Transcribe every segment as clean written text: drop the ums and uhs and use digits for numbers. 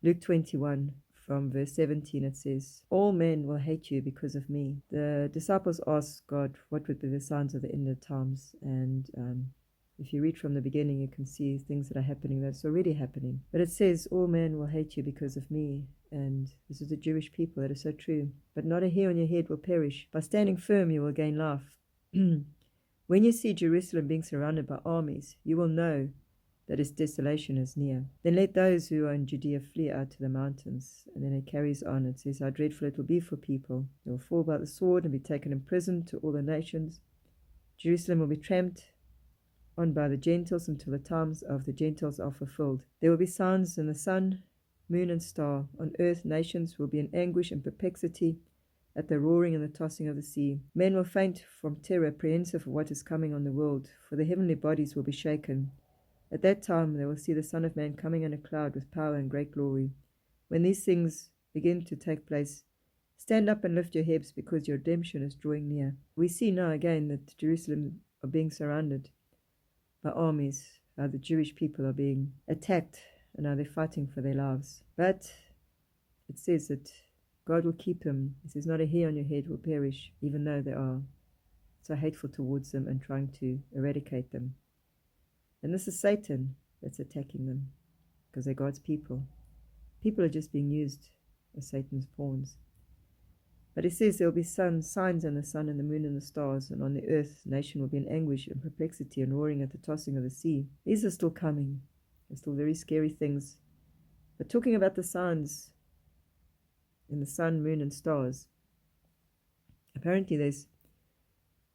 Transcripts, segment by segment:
Luke 21 from verse 17, it says, all men will hate you because of me. The disciples asked God what would be the signs of the end of times, and if you read from the beginning, you can see things that are happening that's already happening. But it says, all men will hate you because of me. And this is the Jewish people. That is so true. But not a hair on your head will perish. By standing firm, you will gain life. When you see Jerusalem being surrounded by armies, you will know that its desolation is near. Then let those who are in Judea flee out to the mountains. And then it carries on. It says, how dreadful it will be for people. They will fall by the sword and be taken in prison to all the nations. Jerusalem will be tramped on by the Gentiles until the times of the Gentiles are fulfilled. There will be signs in the sun, moon, and star. On earth, nations will be in anguish and perplexity at the roaring and the tossing of the sea. Men will faint from terror, apprehensive of what is coming on the world, for the heavenly bodies will be shaken. At that time they will see the Son of Man coming in a cloud with power and great glory. When these things begin to take place, stand up and lift your heads, because your redemption is drawing near. We see now again that Jerusalem are being surrounded by armies, how the Jewish people are being attacked, and how they're fighting for their lives. But it says that God will keep them. It says, not a hair on your head will perish, even though they are so hateful towards them and trying to eradicate them. And this is Satan that's attacking them, because they're God's people. People are just being used as Satan's pawns. But it says there will be signs in the sun and the moon and the stars, and on the earth nation will be in anguish and perplexity and roaring at the tossing of the sea. These are still coming. They're still very scary things. But talking about the signs in the sun, moon, and stars, apparently there's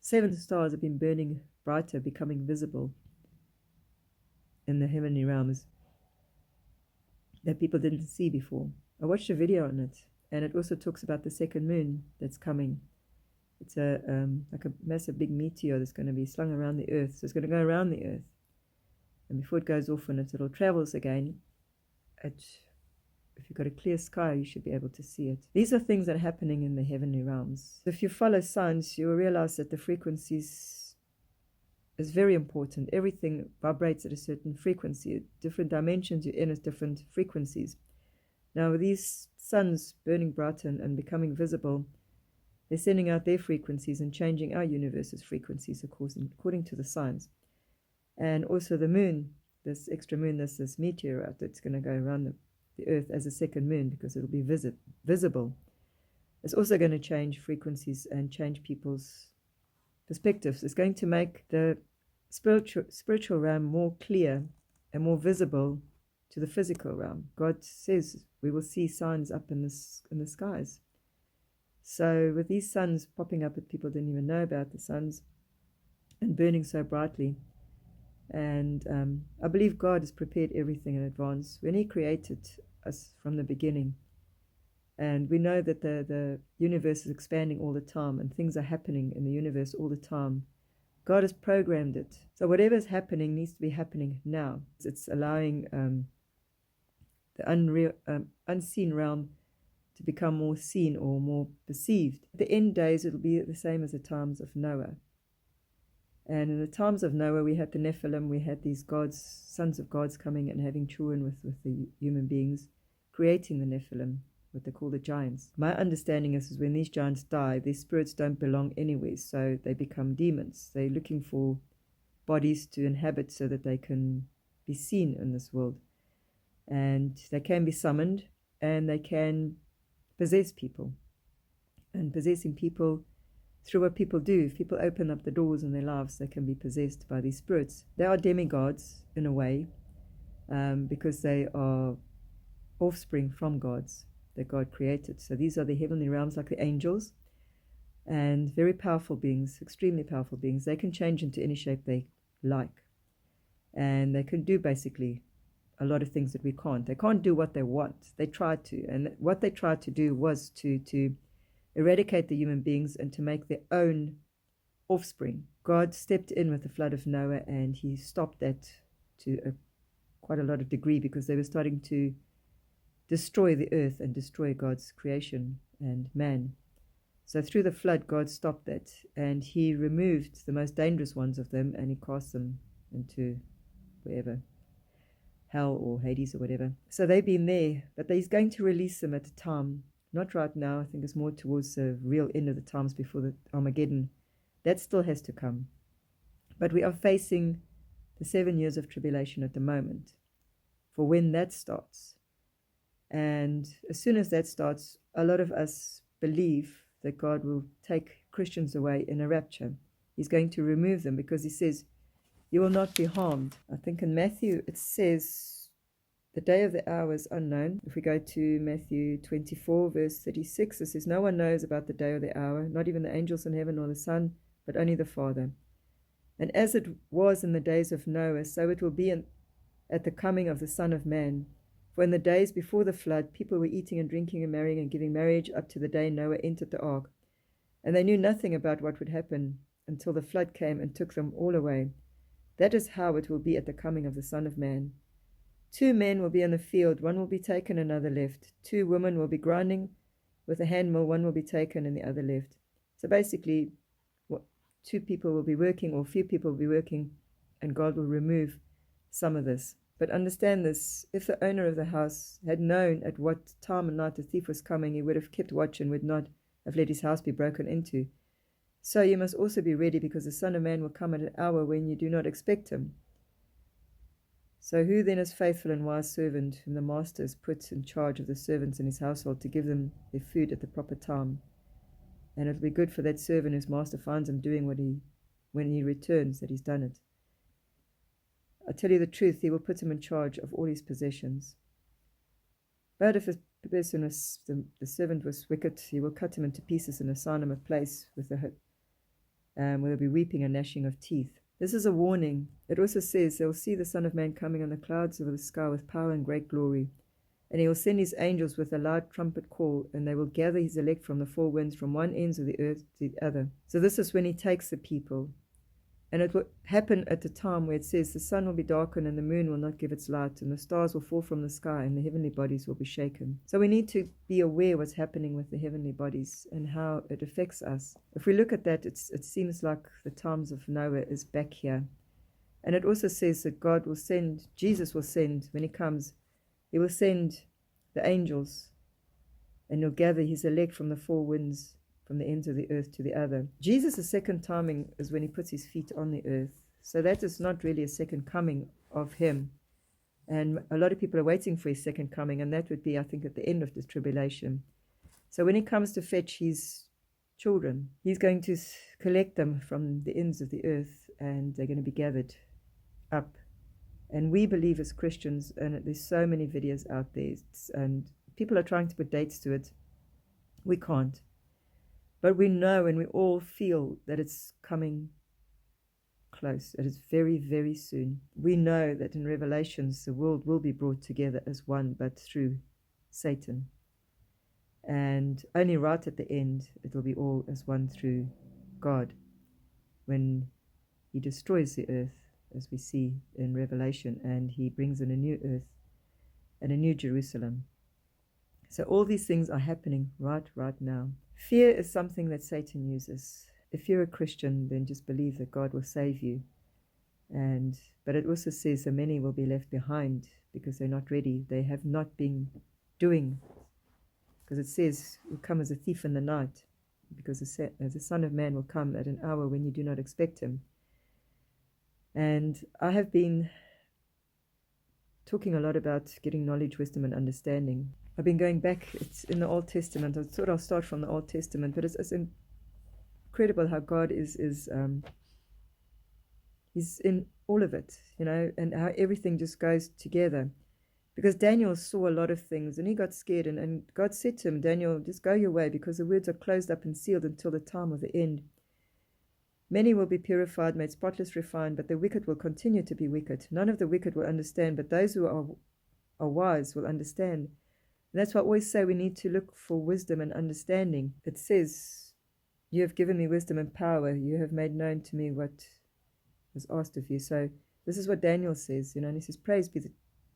7 stars have been burning brighter, becoming visible in the heavenly realms that people didn't see before. I watched a video on it, and it also talks about the second moon that's coming. It's like a massive big meteor that's going to be slung around the earth. So it's going to go around the earth, and before it goes off on its little travels again, if you've got a clear sky, you should be able to see it. These are things that are happening in the heavenly realms. If you follow science, you will realize that the frequencies is very important. Everything vibrates at a certain frequency. Different dimensions you're in is different frequencies. Now, with these suns burning bright and becoming visible, they're sending out their frequencies and changing our universe's frequencies according to the science. And also the moon, this extra moon, this meteorite that's going to go around the earth as a second moon, because it'll be visible. It's also going to change frequencies and change people's perspectives. It's going to make the spiritual realm more clear and more visible to the physical realm. God says we will see signs up in the skies. So with these suns popping up that people didn't even know about, the suns, and burning so brightly, and I believe God has prepared everything in advance when He created us from the beginning. And we know that the universe is expanding all the time, and things are happening in the universe all the time. God has programmed it. So whatever is happening needs to be happening now. It's allowing the unseen realm to become more seen or more perceived. At the end days, it'll be the same as the times of Noah. And in the times of Noah, we had the Nephilim, we had these sons of gods coming and having children with the human beings, creating the Nephilim, what they call the giants. My understanding is when these giants die, their spirits don't belong anywhere, so they become demons. They're looking for bodies to inhabit so that they can be seen in this world. And they can be summoned, and they can possess people. And possessing people through what people do. If people open up the doors in their lives, they can be possessed by these spirits. They are demigods in a way, because they are offspring from gods that God created. So these are the heavenly realms, like the angels, and very powerful beings, extremely powerful beings. They can change into any shape they like, and they can do basically a lot of things that we can't. They can't do what they want. They tried to, and what they tried to do was to eradicate the human beings and to make their own offspring. God stepped in with the flood of Noah, and He stopped that to quite a lot of degree, because they were starting to destroy the earth and destroy God's creation and man. So through the flood, God stopped that, and He removed the most dangerous ones of them, and He cast them into wherever. hell or Hades or whatever. So they've been there, but he's going to release them at a time. Not right now. I think it's more towards the real end of the times before the Armageddon. That still has to come. But we are facing the 7 years of tribulation at the moment for when that starts. And as soon as that starts, a lot of us believe that God will take Christians away in a rapture. He's going to remove them because he says, you will not be harmed. I think in Matthew it says, the day of the hour is unknown. If we go to Matthew 24, verse 36, it says, no one knows about the day or the hour, not even the angels in heaven or the Son, but only the Father. And as it was in the days of Noah, so it will be at the coming of the Son of Man. For in the days before the flood, people were eating and drinking and marrying and giving marriage up to the day Noah entered the ark. And they knew nothing about what would happen until the flood came and took them all away. That is how it will be at the coming of the Son of Man. 2 men will be in the field, one will be taken, another left. 2 women will be grinding with a handmill, one will be taken and the other left. So basically, 2 people will be working, or a few people will be working, and God will remove some of this. But understand this, if the owner of the house had known at what time and night the thief was coming, he would have kept watch and would not have let his house be broken into. So you must also be ready, because the Son of Man will come at an hour when you do not expect him. So who then is faithful and wise servant, whom the master has put in charge of the servants in his household to give them their food at the proper time? And it will be good for that servant whose master finds him doing when he returns, that he's done it. I tell you the truth, he will put him in charge of all his possessions. But if the servant was wicked, he will cut him into pieces and assign him a place where there'll be weeping and gnashing of teeth. This is a warning. It also says, they will see the Son of Man coming on the clouds over the sky with power and great glory. And he will send his angels with a loud trumpet call, and they will gather his elect from the 4 winds, from one end of the earth to the other. So this is when he takes the people. And it will happen at the time where it says, the sun will be darkened and the moon will not give its light, and the stars will fall from the sky and the heavenly bodies will be shaken. So we need to be aware what's happening with the heavenly bodies and how it affects us. If we look at that, it seems like the times of Noah is back here. And it also says that Jesus will send, when he comes, he will send the angels, and he'll gather his elect from the 4 winds, from the ends of the earth to the other. Jesus' second timing is when he puts his feet on the earth. So that is not really a second coming of him. And a lot of people are waiting for his second coming, and that would be, I think, at the end of this tribulation. So when he comes to fetch his children, he's going to collect them from the ends of the earth, and they're going to be gathered up. And we believe as Christians, and there's so many videos out there, and people are trying to put dates to it. We can't. But we know, and we all feel that it's coming close, that it's very, very soon. We know that in Revelations, the world will be brought together as one, but through Satan. And only right at the end, it will be all as one through God, when he destroys the earth, as we see in Revelation, and he brings in a new earth and a new Jerusalem. So all these things are happening right now. Fear is something that Satan uses. If you're a Christian, then just believe that God will save you. But it also says that many will be left behind because they're not ready. They have not been doing. Because it says, will come as a thief in the night. Because the Son of Man will come at an hour when you do not expect him. And I have been talking a lot about getting knowledge, wisdom, and understanding. I've been going back, it's in the Old Testament. I thought I'll start from the Old Testament, but it's incredible how God is He's in all of it, and how everything just goes together. Because Daniel saw a lot of things, and he got scared, and God said to him, Daniel, just go your way, because the words are closed up and sealed until the time of the end. Many will be purified, made spotless, refined, but the wicked will continue to be wicked. None of the wicked will understand, but those who are wise will understand. And that's why I always say we need to look for wisdom and understanding. It says, you have given me wisdom and power. You have made known to me what was asked of you. So this is what Daniel says, and he says, praise be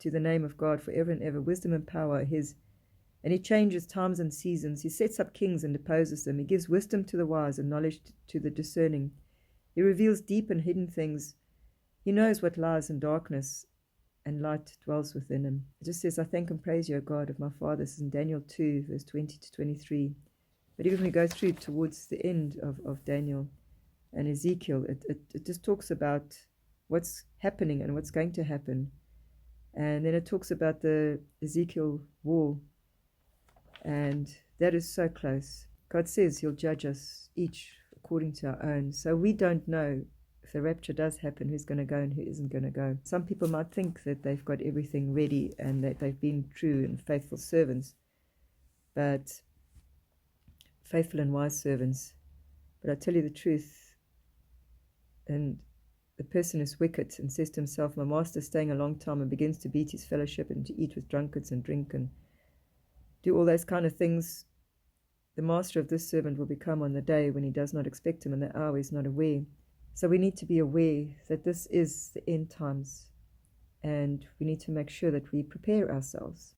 to the name of God forever and ever. Wisdom and power are his. And he changes times and seasons. He sets up kings and deposes them. He gives wisdom to the wise and knowledge to the discerning. He reveals deep and hidden things. He knows what lies in darkness, and light dwells within him. It just says, I thank and praise you, O God of my fathers. This is in Daniel 2, verse 20 to 23. But even when we go through towards the end of Daniel and Ezekiel, it just talks about what's happening and what's going to happen. And then it talks about the Ezekiel war, and that is so close. God says he'll judge us each according to our own. So we don't know if the rapture does happen, who's going to go and who isn't going to go. Some people might think that they've got everything ready and that they've been true and faithful servants, but faithful and wise servants. But I tell you the truth, and the person is wicked and says to himself, my master's staying a long time, and begins to beat his fellowship and to eat with drunkards and drink and do all those kind of things. The master of this servant will become on the day when he does not expect him and the hour is not aware. So we need to be aware that this is the end times, and we need to make sure that we prepare ourselves.